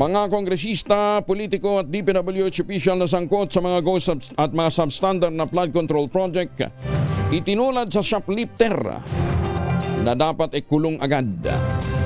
Mga kongresista, politiko at DPWH official na sangkot sa mga ghost at mga substandard na flood control project itinulad sa shoplifter na dapat ikulong agad.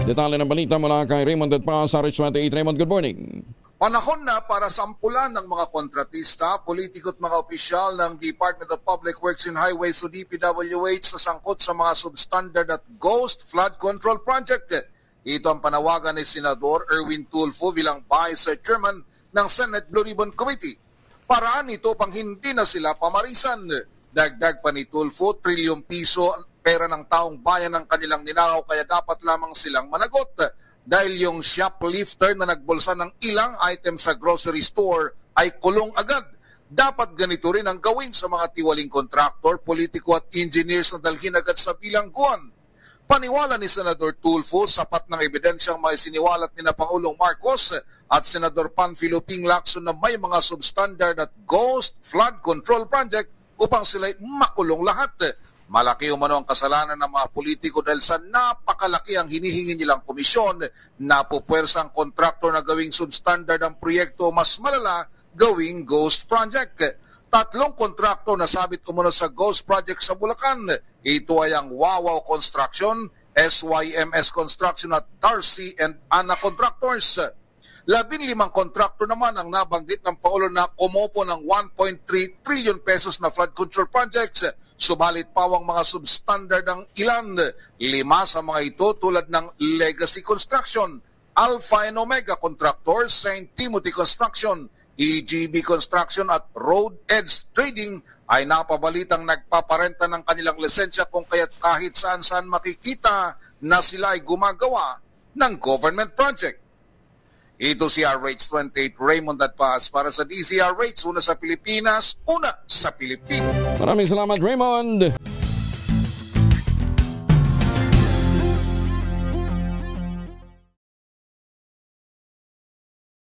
Detalye ng balita mula kay Raymond Dedpa sa RH28. Raymond, good morning. Panahon na para sampulan ng mga kontratista, politiko at mga opisyal ng Department of Public Works and Highways o DPWH na sangkot sa mga substandard at ghost flood control project. Ito ang panawagan ni Senador Erwin Tulfo bilang Vice Chairman ng Senate Blue Ribbon Committee. Paraan ito pang hindi na sila pamarisan. Dagdag pa ni Tulfo, trilyong piso pera ng taong bayan ang kanilang ninakaw kaya dapat lamang silang managot. Dahil yung shoplifter na nagbulsa ng ilang items sa grocery store ay kulong agad. Dapat ganito rin ang gawin sa mga tiwaling kontraktor, politiko at engineers na dalhin agad sa bilangguan. Paniwala ni Senador Tulfo, sapat ng ebidensyang may siniwalat ni na Pangulong Marcos at Senador Panfilo Ping Lacson na may mga substandard at ghost flood control project upang sila'y makulong lahat. Malaki umano ang kasalanan ng mga politiko dahil sa napakalaki ang hinihingi nilang komisyon na pupwersa ang kontraktor na gawing substandard ang proyekto mas malala gawing ghost project. 3 kontraktor na sabit umano sa ghost project sa Bulacan. Ito ay ang Wawaw Construction, SYMS Construction at Darcy and Anna Contractors. 15 kontraktor naman ang nabanggit ng Pangulo na kumopo ng 1.3 trillion pesos na flood control projects. Subalit pawang mga substandard ang ilan. 5 sa mga ito tulad ng Legacy Construction, Alpha and Omega Contractors, St. Timothy Construction, EGB Construction at Road Edge Trading ay napabalitang nagpaparenta ng kanilang lisensya kung kaya't kahit saan-saan makikita na sila ay gumagawa ng government project. Ito si RH28 Raymond Dedpa para sa DZRH, una sa Pilipinas, una sa Pilipinas. Maraming salamat, Raymond.